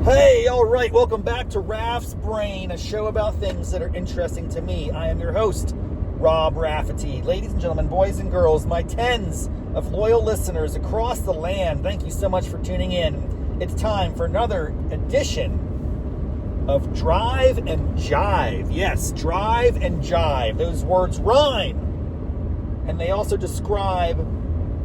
Hey, all right, welcome back to Raff's Brain, a show about things that are interesting to me. I am your host, Rob Rafferty. Ladies and gentlemen, boys and girls, my tens of loyal listeners across the land, thank you so much for tuning in. It's time for another edition of Drive and Jive. Yes, Drive and Jive. Those words rhyme, and they also describe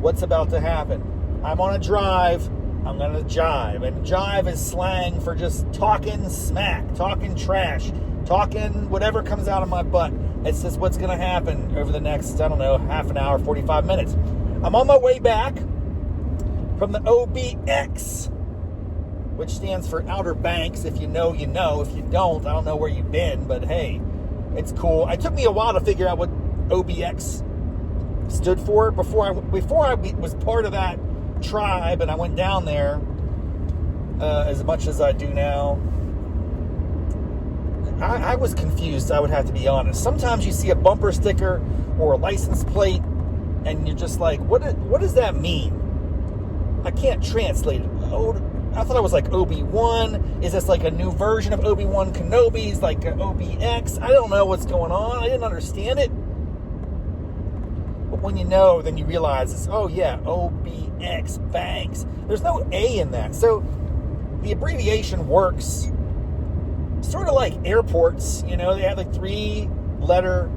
what's about to happen. I'm on a drive. I'm going to jive. And jive is slang for just talking smack, talking trash, talking whatever comes out of my butt. It's just what's going to happen over the next, I don't know, half an hour, 45 minutes. I'm on my way back from the OBX, which stands for Outer Banks. If you know, you know. If you don't, I don't know where you've been, but hey, it's cool. It took me a while to figure out what OBX stood for before I was part of that tribe, and I went down there as much as I do now. I was confused, I would have to be honest. Sometimes you see a bumper sticker or a license plate and you're just like, what does that mean? I can't translate it. I thought it was like Obi-Wan. Is this like a new version of Obi-Wan Kenobi's, like an OBX? I don't know what's going on. I didn't understand it. But when you know, then you realize it's, oh yeah, OBX, banks. There's no A in that. So the abbreviation works sort of like airports. You know, they have like 3-letter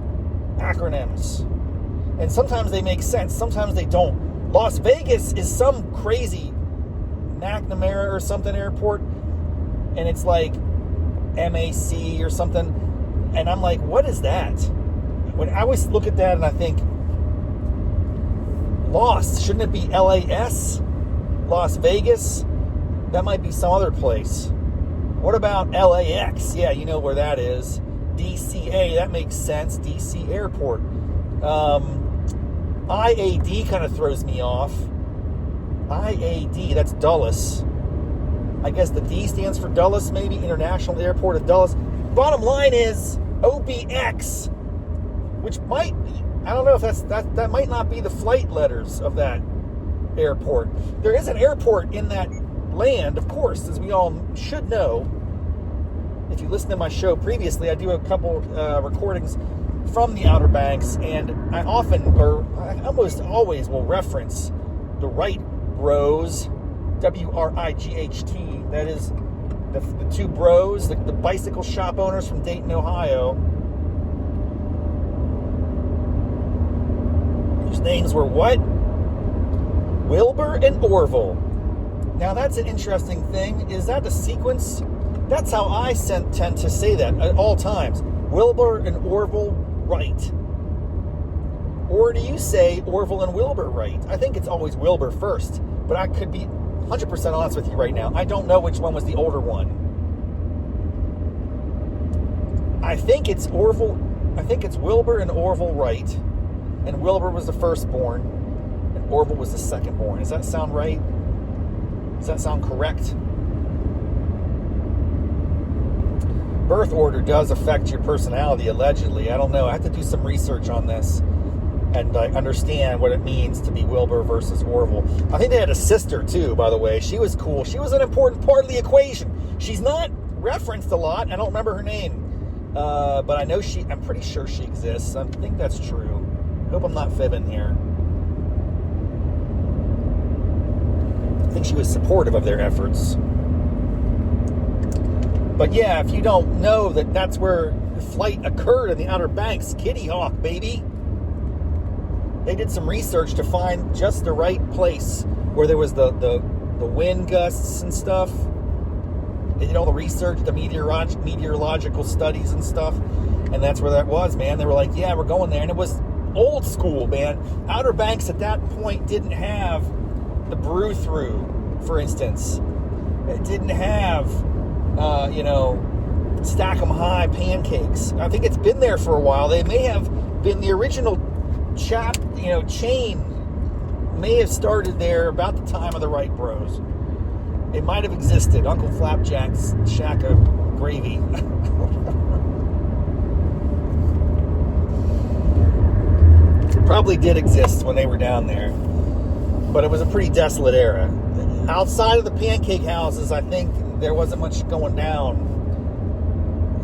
acronyms. And sometimes they make sense, sometimes they don't. Las Vegas is some crazy McNamara or something airport, and it's like MAC or something. And I'm like, what is that? When I always look at that and I think, Lost, shouldn't it be LAS? Las Vegas? That might be some other place. What about LAX? Yeah, you know where that is. DCA, that makes sense. DC Airport. IAD kind of throws me off. IAD, that's Dulles. I guess the D stands for Dulles, maybe International Airport of Dulles. Bottom line is OBX, which might, I don't know if that might not be the flight letters of that airport. There is an airport in that land, of course, as we all should know. If you listen to my show previously, I do a couple recordings from the Outer Banks, and I almost always will reference the Wright Bros, W-R-I-G-H-T. That is the two bros, the bicycle shop owners from Dayton, Ohio, whose names were what? Wilbur and Orville. Now that's an interesting thing. Is that the sequence? That's how I tend to say that at all times. Wilbur and Orville Wright. Or do you say Orville and Wilbur Wright? I think it's always Wilbur first, but I could be 100% honest with you right now. I don't know which one was the older one. I think it's Wilbur and Orville Wright. And Wilbur was the firstborn, and Orville was the secondborn. Does that sound right? Does that sound correct? Birth order does affect your personality, allegedly. I don't know. I have to do some research on this, and I understand what it means to be Wilbur versus Orville. I think they had a sister, too, by the way. She was cool. She was an important part of the equation. She's not referenced a lot. I don't remember her name. But I know I'm pretty sure she exists. I think that's true. Hope I'm not fibbing here. I think she was supportive of their efforts. But yeah, if you don't know that that's where the flight occurred in the Outer Banks, Kitty Hawk, baby. They did some research to find just the right place where there was the wind gusts and stuff. They did all the research, the meteorological studies and stuff. And that's where that was, man. They were like, yeah, we're going there. And it was old school, man. Outer Banks at that point didn't have the brew-through, for instance. It didn't have, stack 'em high pancakes. I think it's been there for a while. They may have been the original chain may have started there about the time of the Wright Bros. It might have existed. Uncle Flapjack's shack of gravy. Probably did exist when they were down there, but it was a pretty desolate era. Outside of the pancake houses, I think there wasn't much going down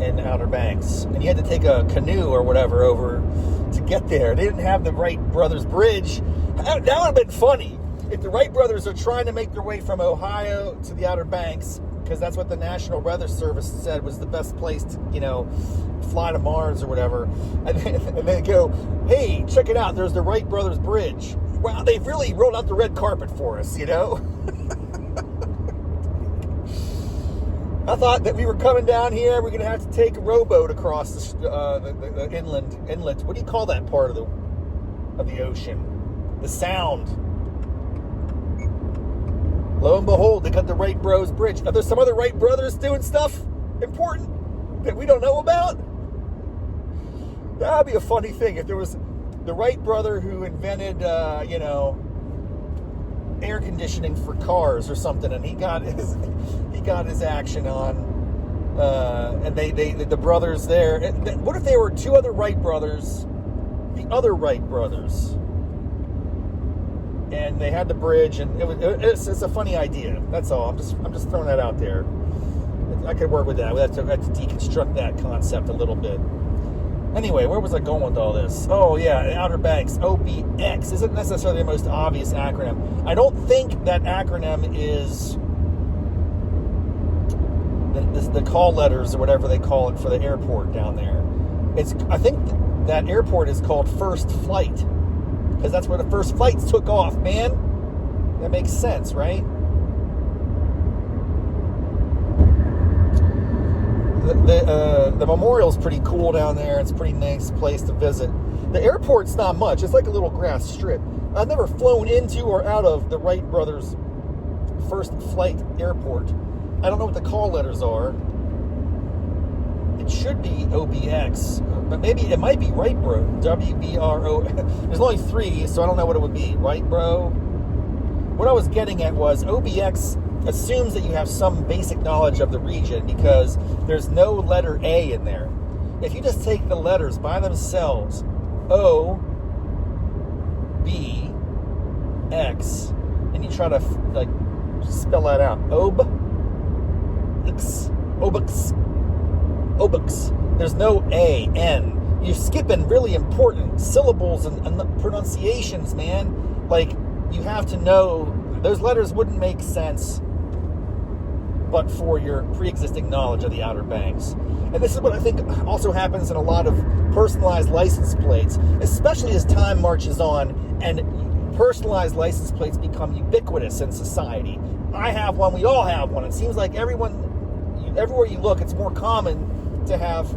in Outer Banks, and you had to take a canoe or whatever over to get there. They didn't have the Wright Brothers Bridge. That would have been funny if the Wright Brothers are trying to make their way from Ohio to the Outer Banks, because that's what the National Weather Service said was the best place to, fly to Mars or whatever. And they go, hey, check it out, there's the Wright Brothers Bridge. Wow, they've really rolled out the red carpet for us, I thought that we were coming down here, we're going to have to take a rowboat across the inlet. What do you call that part of the ocean? The Sound. Lo and behold, they got the Wright Bros Bridge. Are there some other Wright Brothers doing stuff important that we don't know about? That would be a funny thing if there was the Wright brother who invented, air conditioning for cars or something, and he got his action on, and the brothers there. What if there were two other Wright brothers, the other Wright brothers? And they had the bridge, and it's a funny idea. That's all. I'm just throwing that out there. I could work with that. We have to deconstruct that concept a little bit. Anyway, where was I going with all this? Oh yeah, Outer Banks. OBX isn't necessarily the most obvious acronym. I don't think that acronym is the call letters or whatever they call it for the airport down there. I think that airport is called First Flight, because that's where the first flights took off, man. That makes sense, right? The memorial's pretty cool down there. It's a pretty nice place to visit. The airport's not much. It's like a little grass strip. I've never flown into or out of the Wright Brothers First Flight Airport. I don't know what the call letters are. It should be OBX, but maybe it might be Wright Bro. WBRO. There's only 3, so I don't know what it would be. Wright Bro. What I was getting at was OBX assumes that you have some basic knowledge of the region because there's no letter A in there. If you just take the letters by themselves, O, B, X, and you try to spell that out, OBX. There's no A, N. You're skipping really important syllables and pronunciations, man. You have to know those letters wouldn't make sense but for your pre-existing knowledge of the Outer Banks. And this is what I think also happens in a lot of personalized license plates, especially as time marches on and personalized license plates become ubiquitous in society. I have one, we all have one. It seems like everywhere you look, it's more common to have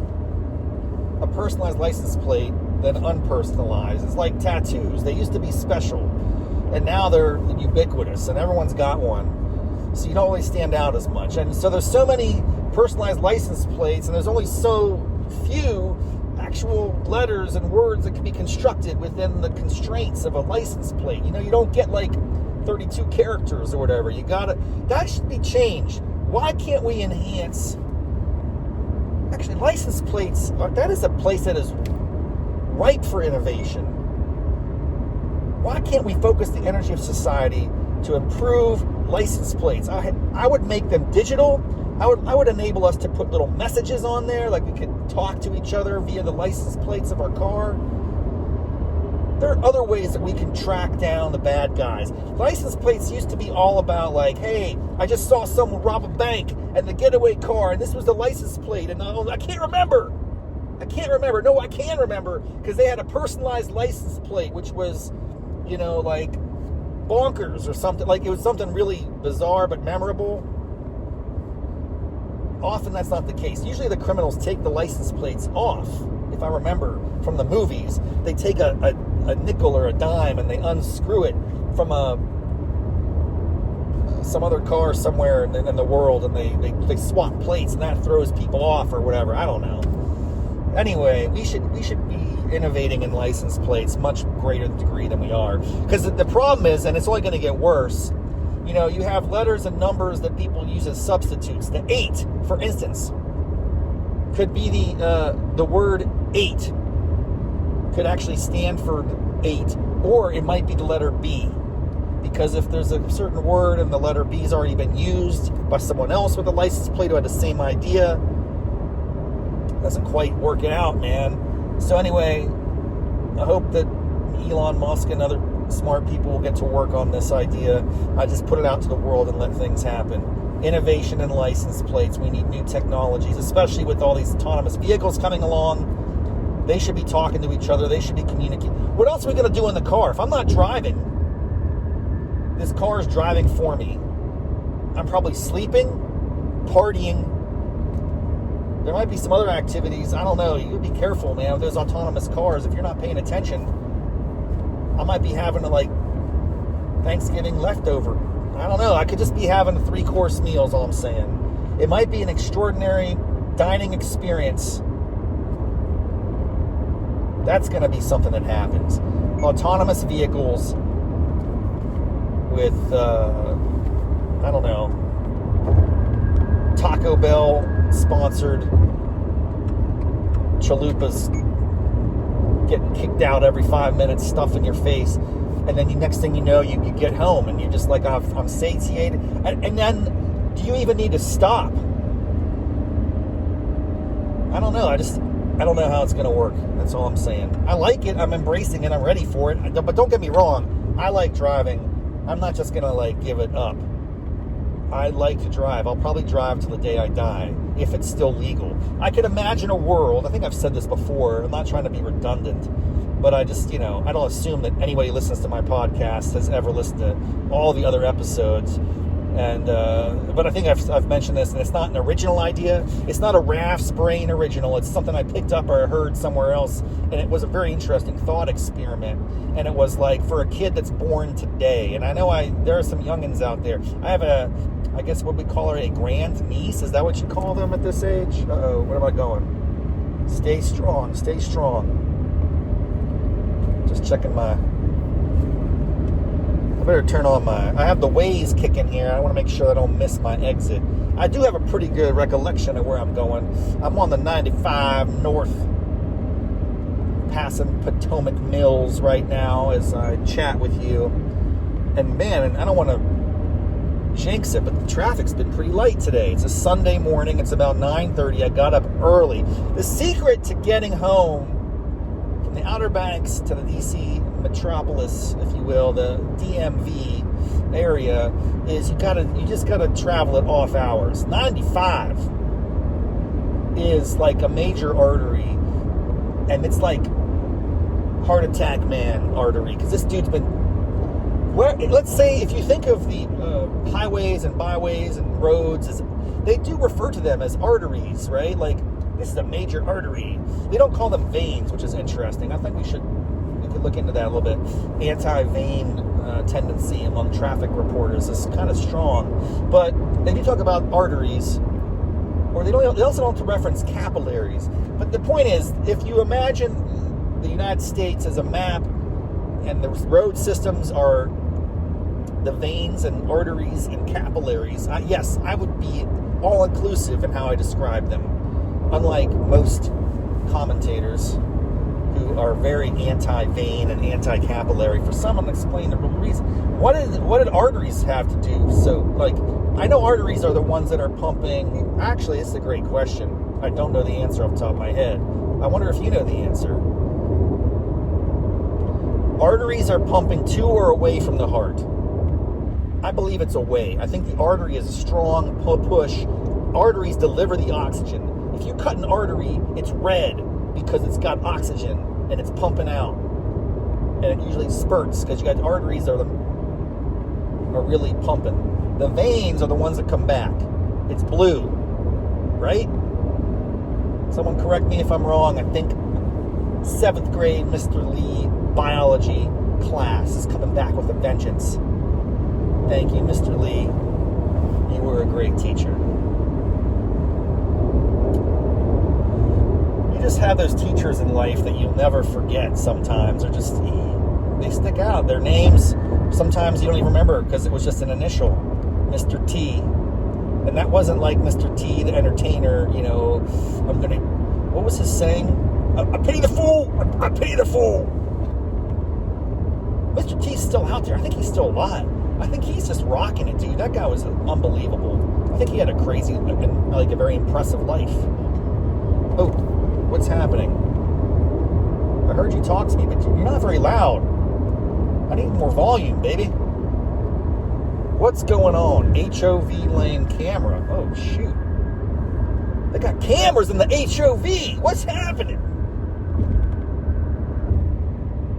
a personalized license plate than unpersonalized. It's like tattoos. They used to be special, and now they're ubiquitous, and everyone's got one. So you don't really stand out as much. And so there's so many personalized license plates, and there's only so few actual letters and words that can be constructed within the constraints of a license plate. You don't get 32 characters or whatever. That should be changed. Why can't we enhance? Actually, license plates, that is a place that is ripe for innovation. Why can't we focus the energy of society to improve license plates? I would make them digital. I would enable us to put little messages on there, like we could talk to each other via the license plates of our car. There are other ways that we can track down the bad guys. License plates used to be all about hey, I just saw someone rob a bank and the getaway car, and this was the license plate, and I can't remember. No, I can remember, because they had a personalized license plate, which was, bonkers or something. It was something really bizarre but memorable. Often that's not the case. Usually the criminals take the license plates off. If I remember from the movies, they take a nickel or a dime and they unscrew it from some other car somewhere in the world, and they swap plates, and that throws people off or whatever. I don't know. Anyway, we should be innovating in license plates much greater degree than we are, because the problem is, and it's only going to get worse, you have letters and numbers that people use as substitutes. The 8, for instance, could be the word 8 could actually stand for 8, or it might be the letter B. Because if there's a certain word and the letter B's already been used by someone else with a license plate who had the same idea, it doesn't quite work out, man. So anyway, I hope that Elon Musk and other smart people will get to work on this idea. I just put it out to the world and let things happen. Innovation and license plates. We need new technologies, especially with all these autonomous vehicles coming along. They should be talking to each other. They should be communicating. What else are we going to do in the car? If I'm not driving, this car is driving for me. I'm probably sleeping, partying. There might be some other activities. I don't know. You gotta be careful, man, with those autonomous cars. If you're not paying attention, I might be having Thanksgiving leftover. I don't know. I could just be having 3-course meals, all I'm saying. It might be an extraordinary dining experience. That's going to be something that happens. Autonomous vehicles with, I don't know, Taco Bell sponsored chalupas getting kicked out every 5 minutes, stuff in your face, and then the next thing you know, you get home and you're just like, I'm satiated. And then, do you even need to stop? I don't know. I don't know how it's going to work. That's all I'm saying. I like it. I'm embracing it. I'm ready for it. But don't get me wrong. I like driving. I'm not just going to give it up. I like to drive. I'll probably drive till the day I die, if it's still legal. I could imagine a world, I think I've said this before, I'm not trying to be redundant, but I just, I don't assume that anybody who listens to my podcast has ever listened to all the other episodes. And but I think I've mentioned this, and it's not an original idea. It's not a Raff's Brain original. It's something I picked up or heard somewhere else, and it was a very interesting thought experiment. And it was for a kid that's born today. And I know there are some youngins out there. I have I guess what we call her, a grand niece. Is that what you call them at this age? Uh-oh, where am I going? Stay strong, stay strong. Just checking I better turn on I have the Waze kicking here. I want to make sure I don't miss my exit. I do have a pretty good recollection of where I'm going. I'm on the 95 north, passing Potomac Mills right now as I chat with you. And man, I don't want to jinx it, but the traffic's been pretty light today. It's a Sunday morning. It's about 9:30. I got up early. The secret to getting home from the Outer Banks to the DC metropolis, if you will, the DMV area, is you just gotta travel at off hours. 95 is like a major artery, and it's like heart attack man artery, because this dude's been let's say, if you think of the highways and byways and roads, they do refer to them as arteries, right? This is a major artery. They don't call them veins, which is interesting. I think we could look into that a little bit. Anti-vein tendency among traffic reporters is kind of strong. But they do talk about arteries, or they also don't reference capillaries. But the point is, if you imagine the United States as a map, and the road systems are the veins and arteries and capillaries, yes, I would be all-inclusive in how I describe them. Unlike most commentators who are very anti-vein and anti-capillary, for some unexplained reason. What did arteries have to do? So, I know arteries are the ones that are pumping. Actually, it's a great question. I don't know the answer off the top of my head. I wonder if you know the answer. Arteries are pumping to or away from the heart. I believe it's away. I think the artery is a strong push. Arteries deliver the oxygen. If you cut an artery, it's red because it's got oxygen and it's pumping out. And it usually spurts because you got arteries are really pumping. The veins are the ones that come back. It's blue, right? Someone correct me if I'm wrong. I think 7th grade Mr. Lee biology class is coming back with a vengeance. Thank you, Mr. Lee. You were a great teacher. You just have those teachers in life that you'll never forget sometimes, or just, they stick out. Their names, sometimes you don't even remember because it was just an initial, Mr. T. And that wasn't like Mr. T, the entertainer, what was his saying? I pity the fool! I pity the fool! Mr. T's still out there. I think he's still alive. I think he's just rocking it, dude. That guy was unbelievable. I think he had a crazy, like a very impressive life. Oh, what's happening? I heard you talk to me, but you're not very loud. I need more volume, baby. What's going on? HOV lane camera. Oh, shoot. They got cameras in the HOV. What's happening?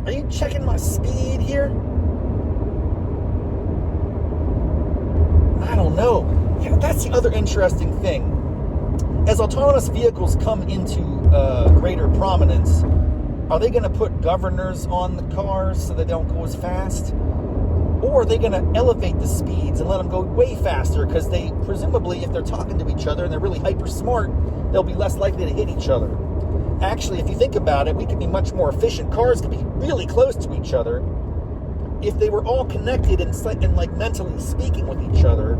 Are you checking my speed here? I don't know. Yeah, that's the other interesting thing. As autonomous vehicles come into greater prominence, are they going to put governors on the cars so they don't go as fast? Or are they going to elevate the speeds and let them go way faster? Because they, presumably, if they're talking to each other and they're really hyper smart, they'll be less likely to hit each other. Actually, if you think about it, we could be much more efficient. Cars could be really close to each other if they were all connected and like mentally speaking with each other,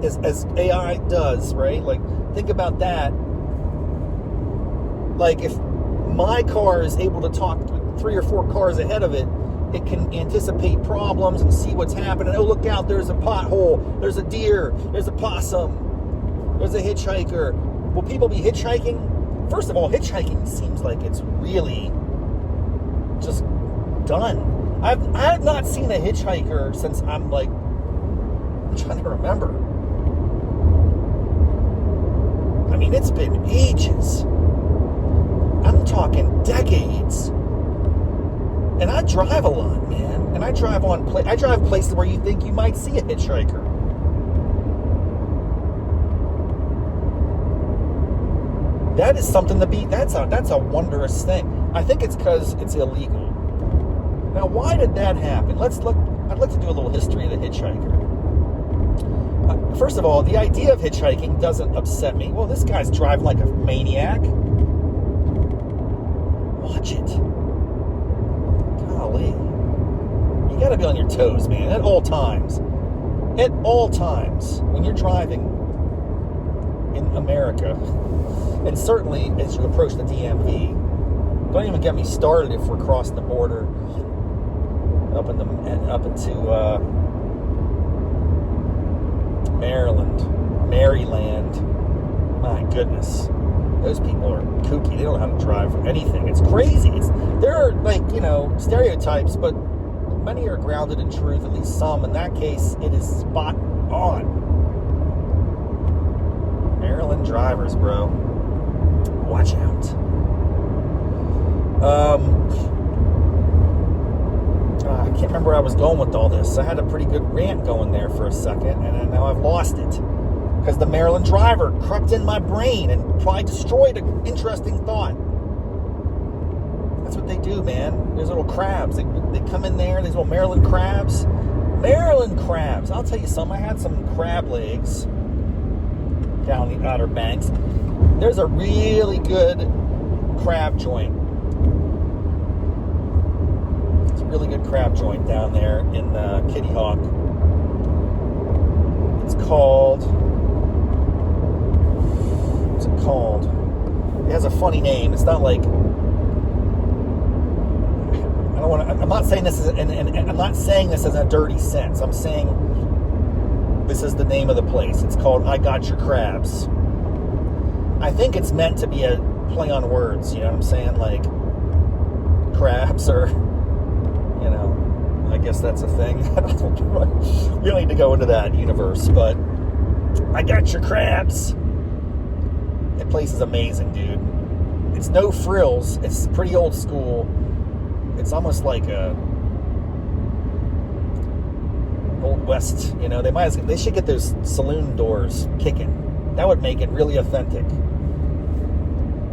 as AI does, right? Like, think about that. Like, if my car is able to talk to 3 or 4 cars ahead of it, it can anticipate problems and see what's happening. Oh, look out, there's a pothole, there's a deer, there's a possum, there's a hitchhiker. Will people be hitchhiking? First of all, hitchhiking seems like it's really just done. I have not seen a hitchhiker since I'm trying to remember. I mean, it's been ages. I'm talking decades. And I drive a lot, man. And I drive places where you think you might see a hitchhiker. That is something to be. That's a wondrous thing. I think it's because it's illegal. Now, why did that happen? I'd like to do a little history of the hitchhiker. First of all, the idea of hitchhiking doesn't upset me. Well, this guy's driving like a maniac. Watch it. Golly. You gotta be on your toes, man, at all times. At all times, when you're driving in America, and certainly as you approach the DMV. Don't even get me started if we're crossing the border up into Maryland. My goodness, those people are kooky. They don't know how to drive anything. It's crazy. There are stereotypes, but many are grounded in truth. At least some. In that case, it is spot on. Maryland drivers, bro. Watch out. I can't remember where I was going with all this. I had a pretty good rant going there for a second, and now I've lost it. Because the Maryland driver crept in my brain and probably destroyed an interesting thought. That's what they do, man. There's little crabs. They come in there, these little Maryland crabs. Maryland crabs. I'll tell you something. I had some crab legs down the Outer Banks. There's a really good crab joint. It's a really good crab joint down there in Kitty Hawk. It's called... What's it called? It has a funny name. It's not like... I'm not saying this as a dirty sense. I'm saying this is the name of the place. It's called I Got Your Crabs. I think it's meant to be a play on words, you know what I'm saying? Like, crabs or, I guess that's a thing. We don't need to go into that universe, but I Got Your Crabs. That place is amazing, dude. It's no frills. It's pretty old school. It's almost like a Old West, they should get those saloon doors kicking. That would make it really authentic.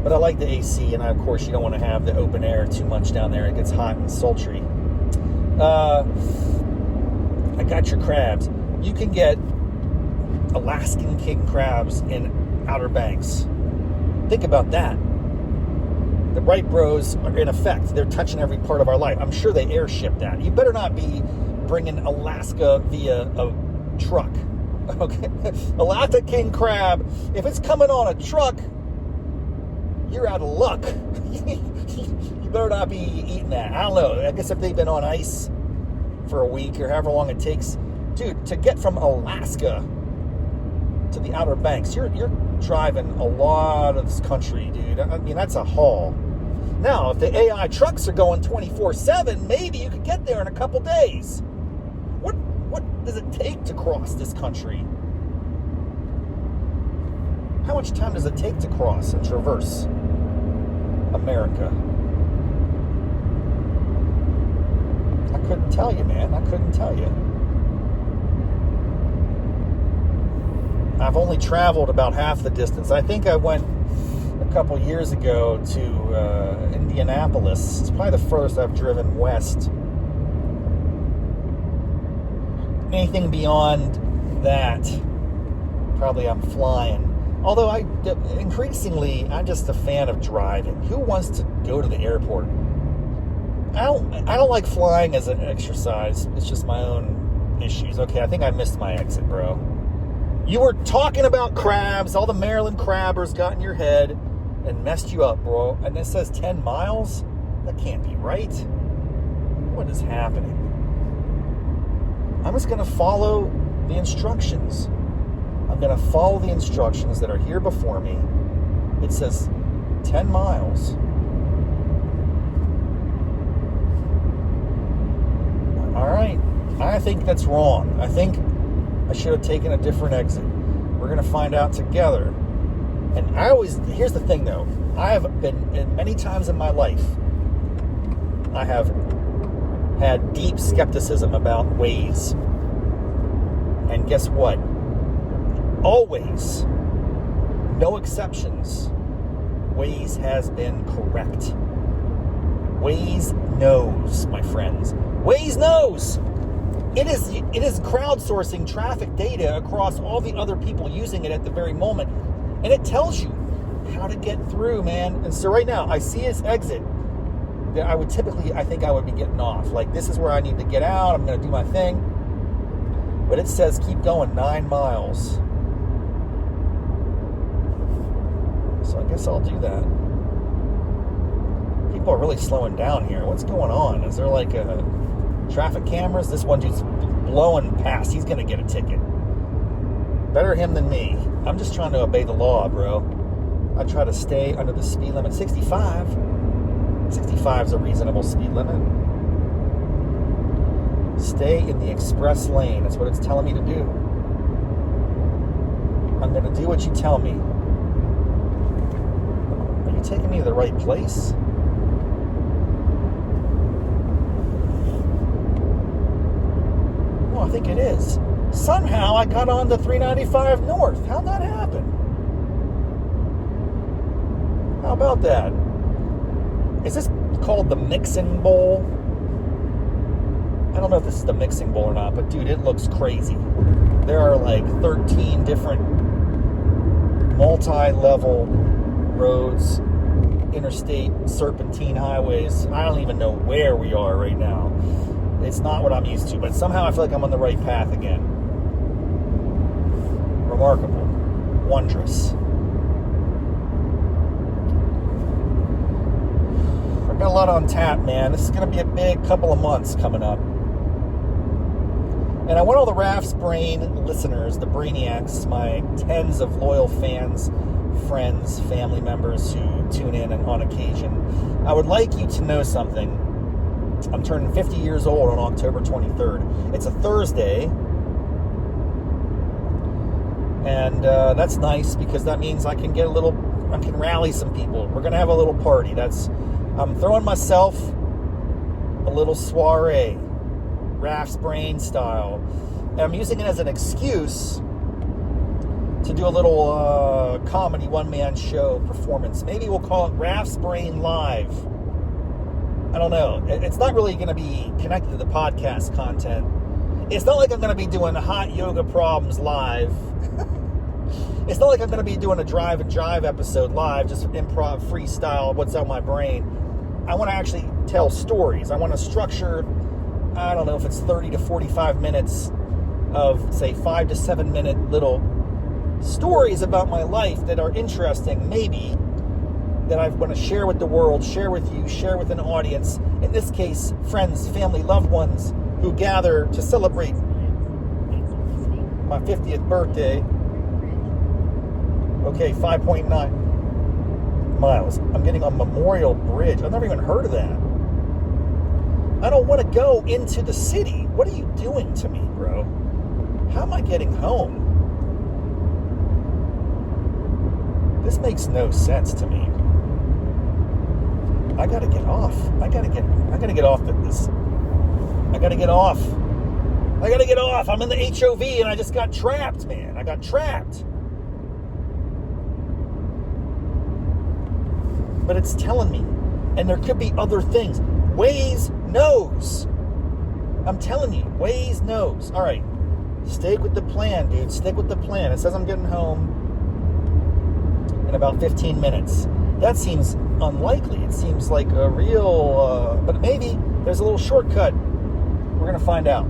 But I like the AC, and of course you don't want to have the open air too much down there. It gets hot and sultry. I Got Your Crabs. You can get Alaskan king crabs in Outer Banks. Think about that. The Wright Bros are in effect. They're touching every part of our life. I'm sure they airship that. You better not be bringing Alaska via a truck. Okay? Alaska king crab, if it's coming on a truck, you're out of luck. You better not be eating that. I don't know. I guess if they've been on ice for a week or however long it takes. Dude, to get from Alaska to the Outer Banks, you're driving a lot of this country, dude. I mean, that's a haul. Now, if the AI trucks are going 24/7, maybe you could get there in a couple days. What does it take to cross this country? How much time does it take to cross and traverse America? I couldn't tell you, man. I couldn't tell you. I've only traveled about half the distance. I think I went a couple years ago to Indianapolis. It's probably the furthest I've driven west. Anything beyond that, probably I'm flying. Although increasingly, I'm just a fan of driving. Who wants to go to the airport? I don't like flying as an exercise. It's just my own issues. Okay, I think I missed my exit, bro. You were talking about crabs. All the Maryland crabbers got in your head and messed you up, bro. And it says 10 miles? That can't be right. What is happening? I'm just going to follow the instructions. I'm going to follow the instructions that are here before me. It says 10 miles. All right. I think that's wrong. I think I should have taken a different exit. We're going to find out together. And here's the thing though. I have been, many times in my life, I have had deep skepticism about Waze. And guess what? Always, no exceptions, Waze has been correct. Waze knows, my friends. Waze knows. It is crowdsourcing traffic data across all the other people using it at the very moment. And it tells you how to get through, man. And so right now, I see its exit that I think I would be getting off. Like, this is where I need to get out. I'm going to do my thing. But it says keep going 9 miles. So I guess I'll do that. People are really slowing down here. What's going on? Is there like traffic cameras? This one dude's blowing past. He's going to get a ticket. Better him than me. I'm just trying to obey the law, bro. I try to stay under the speed limit. 65. 65 is a reasonable speed limit. Stay in the express lane. That's what it's telling me to do. I'm going to do what you tell me. Are you taking me to the right place? Well, I think it is. Somehow I got on the 395 North. How'd that happen? How about that? Is this called the Mixing Bowl? I don't know if this is the Mixing Bowl or not, but dude, it looks crazy. There are like 13 different multi-level roads, interstate serpentine highways. I don't even know where we are right now. It's not what I'm used to, but somehow I feel like I'm on the right path again. Remarkable. Wondrous. I've got a lot on tap, man. This is going to be a big couple of months coming up. And I want all the Raff's Brain listeners, the brainiacs, my tens of loyal fans, friends, family members who tune in on occasion. I would like you to know something. I'm turning 50 years old on October 23rd. It's a Thursday. And that's nice because that means I can rally some people. We're going to have a little party. I'm throwing myself a little soiree, Raff's Brain style. And I'm using it as an excuse to do a little comedy one-man show performance. Maybe we'll call it Raff's Brain Live. I don't know. It's not really going to be connected to the podcast content. It's not like I'm going to be doing hot yoga problems live. It's not like I'm going to be doing a Drive and Jive episode live, just improv, freestyle, what's on my brain. I want to actually tell stories. I want to structure, I don't know if it's 30 to 45 minutes of, say, 5 to 7 minute little stories about my life that are interesting, maybe, that I want to share with the world, share with you, share with an audience. In this case, friends, family, loved ones who gather to celebrate my 50th birthday. Okay, 5.9 miles. I'm getting on Memorial Bridge. I've never even heard of that. I don't want to go into the city. What are you doing to me, bro? How am I getting home? This makes no sense to me. I gotta get off. I gotta get off this. I gotta get off. I'm in the HOV and I just got trapped, man. I got trapped. But it's telling me. And there could be other things. Waze knows. I'm telling you, Waze knows. All right. Stick with the plan, dude. Stick with the plan. It says I'm getting home in about 15 minutes. That seems unlikely. It seems like a real, but maybe there's a little shortcut. We're going to find out.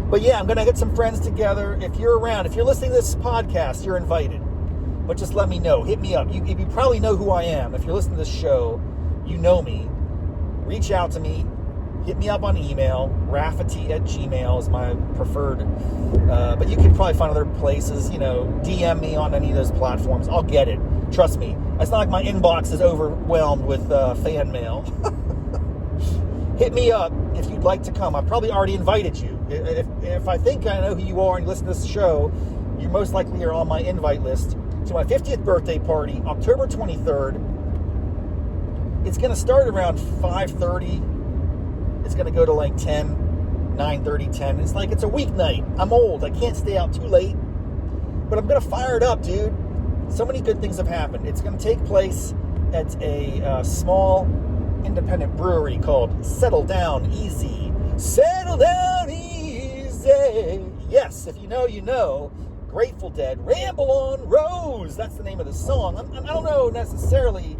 But yeah, I'm going to get some friends together. If you're around, if you're listening to this podcast, you're invited. But just let me know. Hit me up. You probably know who I am. If you're listening to this show, you know me. Reach out to me. Hit me up on email. raffety@gmail is my preferred. But you can probably find other places. DM me on any of those platforms. I'll get it. Trust me. It's not like my inbox is overwhelmed with fan mail. Hit me up if you'd like to come. I've probably already invited you. If I think I know who you are and you listen to this show, you most likely are on my invite list to my 50th birthday party, October 23rd. It's going to start around 5:30. It's going to go to like 10, 9:30, 10. It's like it's a weeknight. I'm old. I can't stay out too late. But I'm going to fire it up, dude. So many good things have happened. It's going to take place at a small independent brewery called Settle Down Easy. Settle Down Easy. Yes, if you know, you know. Grateful Dead, Ramble on Rose. That's the name of the song. I don't know necessarily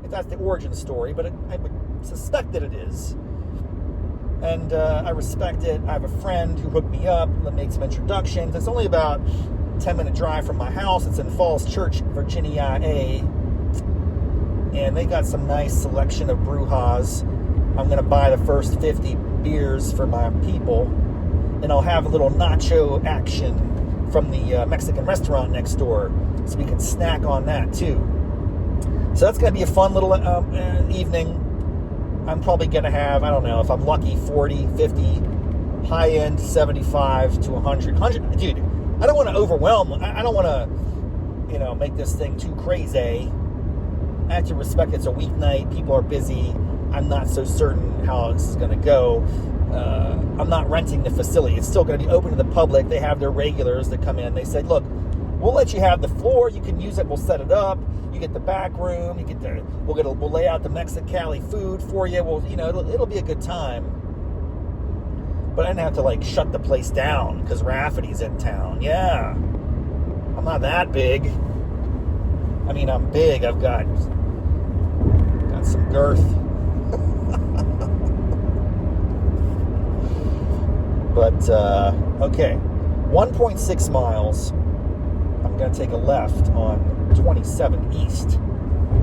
if that's the origin story, but I would suspect that it is. And I respect it. I have a friend who hooked me up. Let me make some introductions. It's only about 10-minute drive from my house. It's in Falls Church, Virginia, and they got some nice selection of brewhas. I'm going to buy the first 50 beers for my people, and I'll have a little nacho action from the Mexican restaurant next door, so we can snack on that too. So that's going to be a fun little evening. I'm probably going to have, I don't know, if I'm lucky, 40, 50, high-end 75 to 100. Dude, I don't want to overwhelm. I don't want to, make this thing too crazy. I have to respect it's a weeknight. People are busy. I'm not so certain how this is going to go. I'm not renting the facility. It's still going to be open to the public. They have their regulars that come in. They said, look, we'll let you have the floor. You can use it. We'll set it up. You get the back room. We'll lay out the Mexicali food for you. It'll be a good time. But I didn't have to shut the place down because Rafferty's in town. Yeah. I'm not that big. I mean, I'm big. I've got some girth. But, okay. 1.6 miles. I'm going to take a left on 27 East.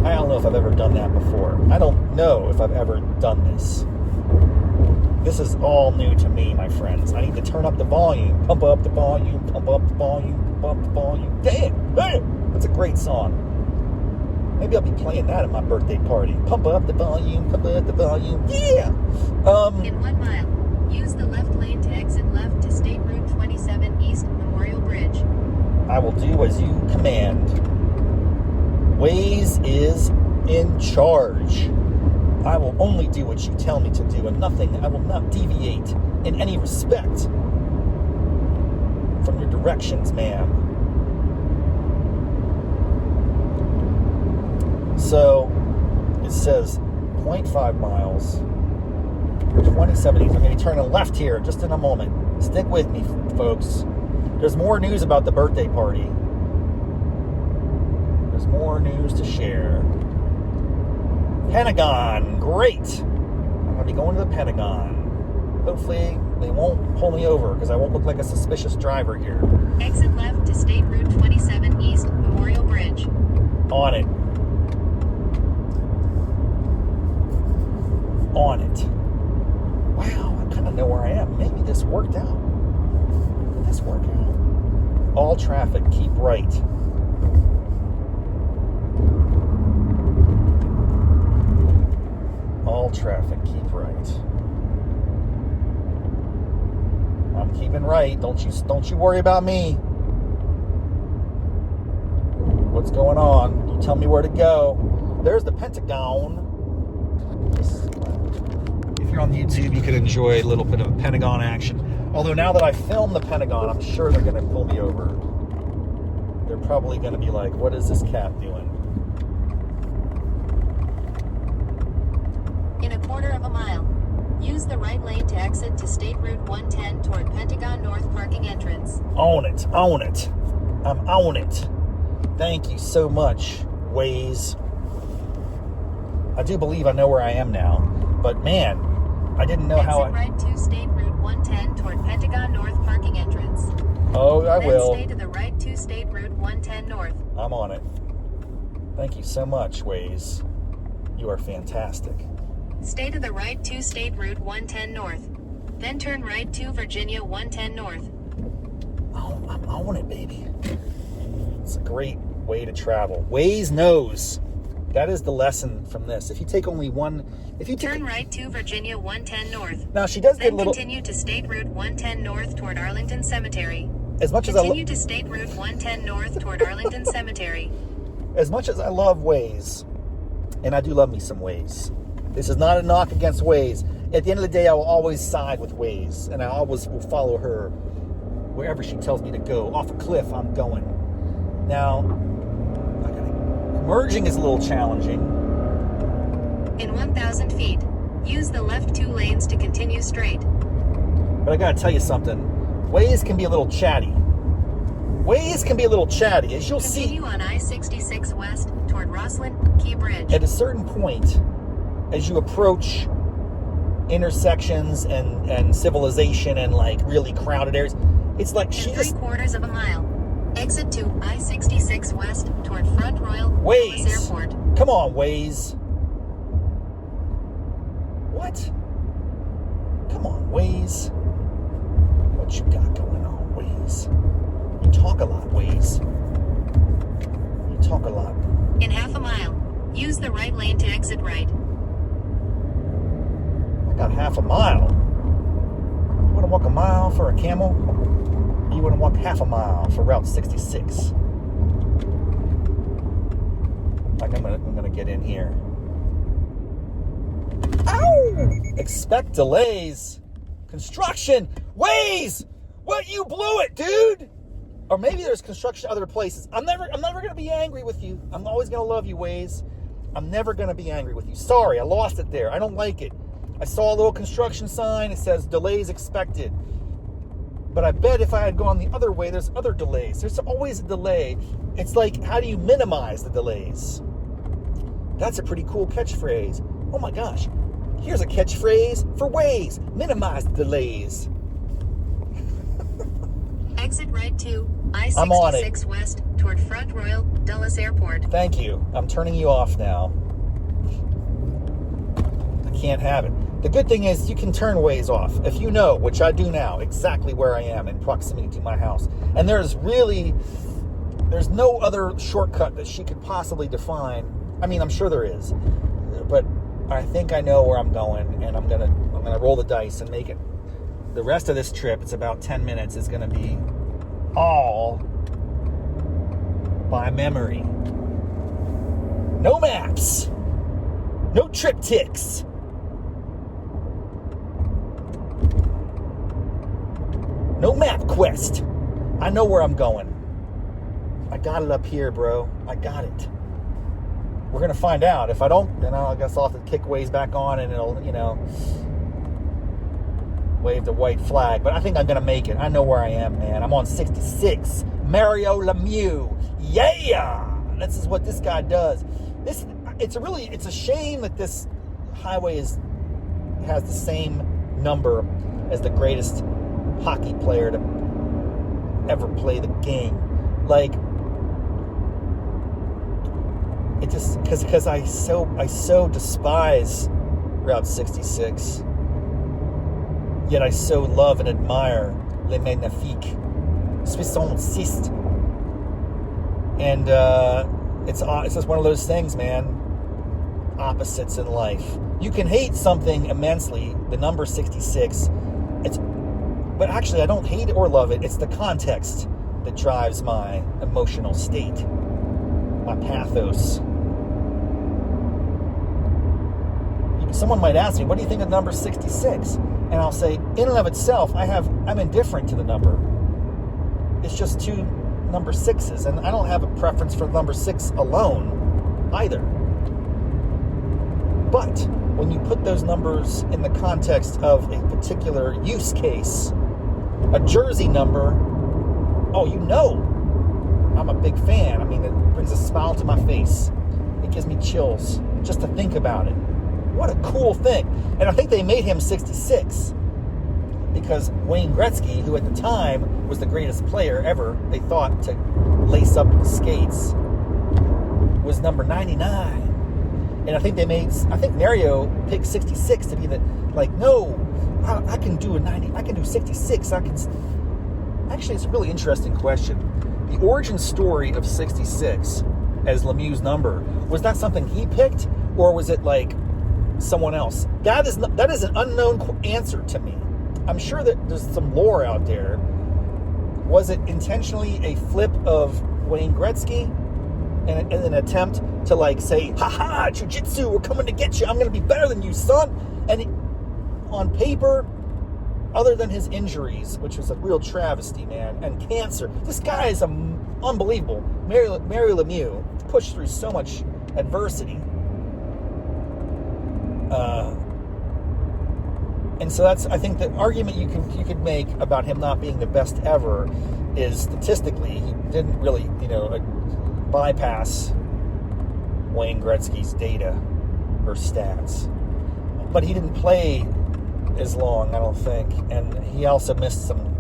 I don't know if I've ever done that before. I don't know if I've ever done this. This is all new to me, my friends. I need to turn up the volume. Pump up the volume. Pump up the volume. Pump up the volume. Damn! That's a great song. Maybe I'll be playing that at my birthday party. Pump up the volume. Pump up the volume. Yeah! In 1 mile, use the left lane to exit left to State Route 27 East Memorial Bridge. I will do as you command. Waze is in charge. I will only do what you tell me to do, and I will not deviate in any respect from your directions, ma'am. So, it says 0.5 miles, 27 East. I'm going to be turning left here just in a moment. Stick with me, folks. There's more news about the birthday party. There's more news to share. Pentagon, great. I'm going to be going to the Pentagon. Hopefully they won't pull me over because I won't look like a suspicious driver here. Exit left to State Route 27 East Memorial Bridge. On it. keeping right. Don't you worry about me. What's going on? You tell me where to go. There's the Pentagon. If you're on YouTube, you could enjoy a little bit of Pentagon action. Although now that I filmed the Pentagon, I'm sure they're going to pull me over. They're probably going to be like, what is this cat doing? In a quarter of a mile, use the right lane to exit to State Route 110 toward Pentagon North parking entrance. Own it. Own it. I'm on it. Thank you so much, Waze. I do believe I know where I am now. But man, I didn't know how I... Exit right to State Route 110 toward Pentagon North parking entrance. Oh, I will. Then stay to the right to State Route 110 North. I'm on it. Thank you so much, Waze. You are fantastic. Stay to the right to State Route 110 North. Then turn right to Virginia 110 North. Oh, I'm on it, baby. It's a great way to travel. Waze knows. That is the lesson from this. If you take only one... If you Turn right to Virginia 110 North. Now, she does get a Then little... continue to State Route 110 North toward Arlington Cemetery. As much as Continue to State Route 110 North toward Arlington Cemetery. As much as I love Waze, and I do love me some Waze, this is not a knock against Waze. At the end of the day, I will always side with Waze, and I always will follow her wherever she tells me to go. Off a cliff, I'm going. Now, merging is a little challenging. In 1,000 feet, use the left 2 lanes to continue straight. But I gotta tell you something. Waze can be a little chatty. Waze can be a little chatty. As you'll see... Continue on I-66 west toward Rosslyn Key Bridge. At a certain point, as you approach intersections and civilization and like really crowded areas, it's like she In just... 3/4 of a mile, exit to I-66 west toward Front Royal Waze. Dulles Airport. Come on, Waze. What? Come on, Waze. What you got going on, Waze? You talk a lot, Waze. You talk a lot. In half a mile, use the right lane to exit right. I got half a mile. You want to walk a mile for a camel? Or you want to walk half a mile for Route 66? Like I'm gonna get in here. Ow! Expect delays. Construction. Waze! What? You blew it, dude! Or maybe there's construction other places. I'm never gonna be angry with you. I'm always gonna love you, Waze. I'm never gonna be angry with you. Sorry, I lost it there. I don't like it. I saw a little construction sign. It says delays expected. But I bet if I had gone the other way, there's other delays. There's always a delay. It's like, how do you minimize the delays? That's a pretty cool catchphrase. Oh my gosh. Here's a catchphrase for Waze. Minimize the delays. Exit right to I'm on it. I-66 west toward Front Royal Dulles Airport. Thank you. I'm turning you off now. I can't have it. The good thing is you can turn Waze off. If you know, which I do now, exactly where I am in proximity to my house. And there's no other shortcut that she could possibly define. I mean, I'm sure there is. But I think I know where I'm going, and I'm gonna roll the dice and make it. The rest of this trip, it's about 10 minutes, is gonna be all by memory. No maps. No triptychs. No map quest. I know where I'm going. I got it up here, bro. I got it. We're going to find out. If I don't, then I guess I'll have to kick Waze back on and it'll, wave the white flag. But I think I'm going to make it. I know where I am, man. I'm on 66. Mario Lemieux. Yeah! This is what this guy does. It's a shame that this highway has the same number as the greatest hockey player to ever play the game. Like, it just because I so despise Route 66, yet I so love and admire Les Magnifiques 66. And it's just one of those things, man. Opposites in life. You can hate something immensely, the number 66. But But actually, I don't hate it or love it. It's the context that drives my emotional state, my pathos. Someone might ask me, what do you think of number 66? And I'll say, in and of itself, I'm indifferent to the number. It's just two number sixes, and I don't have a preference for number 6 alone either. But when you put those numbers in the context of a particular use case, a jersey number, oh, you know, I'm a big fan. I mean, it brings a smile to my face. It gives me chills just to think about it. What a cool thing. And I think they made him 66 because Wayne Gretzky, who at the time was the greatest player ever, they thought, to lace up the skates, was number 99. And I think Mario picked 66 to be no, I can do 66. Actually, it's a really interesting question. The origin story of 66 as Lemieux's number, was that something he picked, or was it like someone else? That is an unknown answer to me. I'm sure that there's some lore out there. Was it intentionally a flip of Wayne Gretzky in an attempt to say, ha-ha, jiu-jitsu, we're coming to get you, I'm going to be better than you, son? And on paper, other than his injuries, which was a real travesty, man, and cancer, this guy is unbelievable. Mario Lemieux pushed through so much adversity. And so I think the argument you could make about him not being the best ever is statistically he didn't really, bypass Wayne Gretzky's data or stats. But he didn't play as long, I don't think, and he also missed some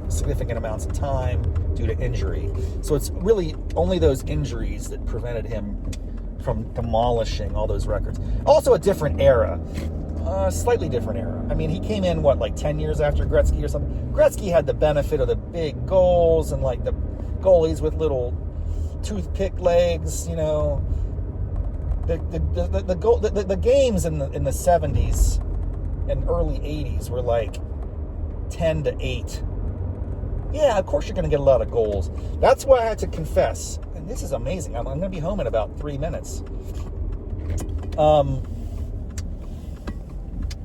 significant amounts of time due to injury. So it's really only those injuries that prevented him from demolishing all those records. Also a different era. Slightly different era. I mean, he came in, 10 years after Gretzky or something? Gretzky had the benefit of the big goals and, the goalies with little toothpick legs, The games in the 70s and early 80s were 10-8. Yeah, of course you're going to get a lot of goals. That's why I had to confess, and this is amazing. I'm going to be home in about 3 minutes.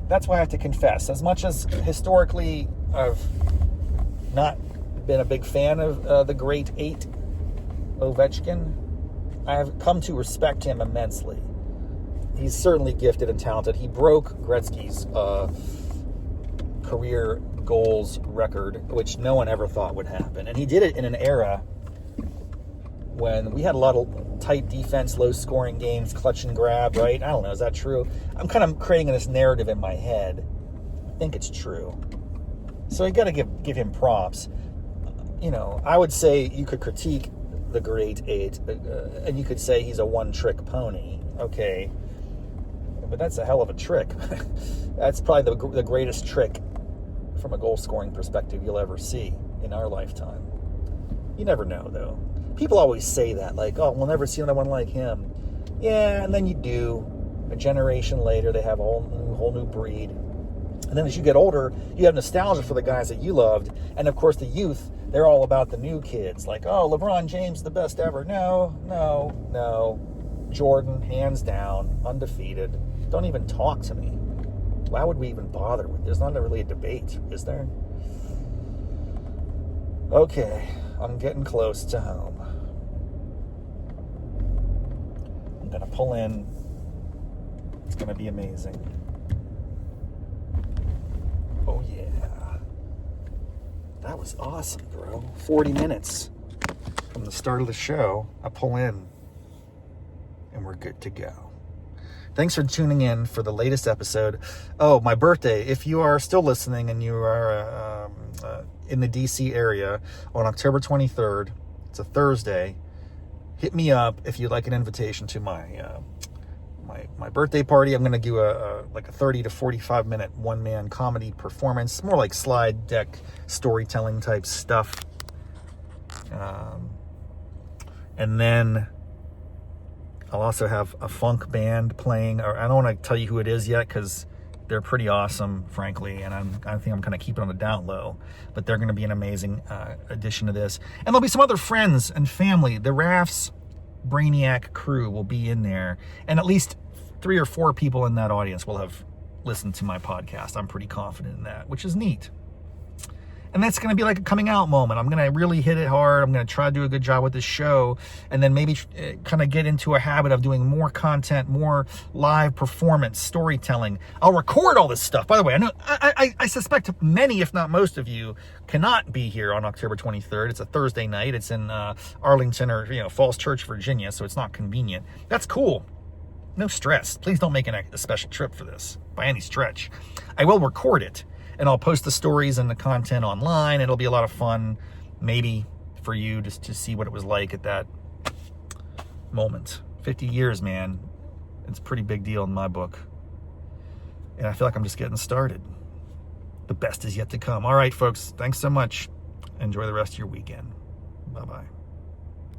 That's why I have to confess. As much as historically I've not been a big fan of the great 8, Ovechkin, I have come to respect him immensely. He's certainly gifted and talented. He broke Gretzky's career goals record, which no one ever thought would happen. And he did it in an era when we had a lot of tight defense, low-scoring games, clutch and grab, right? I don't know, is that true? I'm kind of creating this narrative in my head. I think it's true. So you got to give him props. I would say you could critique the great 8, and you could say he's a one-trick pony. Okay, but that's a hell of a trick. That's probably the greatest trick from a goal-scoring perspective you'll ever see in our lifetime. You never know, though. People always say that, oh, we'll never see another one like him. Yeah, and then you do. A generation later, they have a whole new breed. And then as you get older, you have nostalgia for the guys that you loved. And, of course, the youth, they're all about the new kids. Oh, LeBron James, the best ever. No. Jordan, hands down, undefeated. Don't even talk to me. Why would we even bother with it? There's not really a debate, is there? Okay, I'm getting close to home. I'm going to pull in. It's going to be amazing. Oh, yeah. That was awesome, bro. 40 minutes from the start of the show. I pull in, and we're good to go. Thanks for tuning in for the latest episode. Oh, my birthday. If you are still listening and you are in the DC area on October 23rd, it's a Thursday, hit me up if you'd like an invitation to my birthday party. I'm going to do a 30 to 45 minute one-man comedy performance, more like slide deck storytelling type stuff. And then I'll also have a funk band playing. Or I don't want to tell you who it is yet because They're pretty awesome, frankly, and I think I'm kind of keeping on the down low, but they're going to be an amazing addition to this. And there'll be some other friends and family. The Raff's Brainiac crew will be in there, and at least 3 or 4 people in that audience will have listened to my podcast. I'm pretty confident in that, which is neat. And that's going to be like a coming out moment. I'm going to really hit it hard. I'm going to try to do a good job with this show, and then maybe kind of get into a habit of doing more content, more live performance, storytelling. I'll record all this stuff. By the way, I know I suspect many, if not most of you, cannot be here on October 23rd. It's a Thursday night. It's in Arlington or Falls Church, Virginia, so it's not convenient. That's cool. No stress. Please don't make a special trip for this by any stretch. I will record it, and I'll post the stories and the content online. It'll be a lot of fun, maybe for you just to see what it was like at that moment. 50 years, man. It's a pretty big deal in my book. And I feel like I'm just getting started. The best is yet to come. All right, folks. Thanks so much. Enjoy the rest of your weekend. Bye-bye.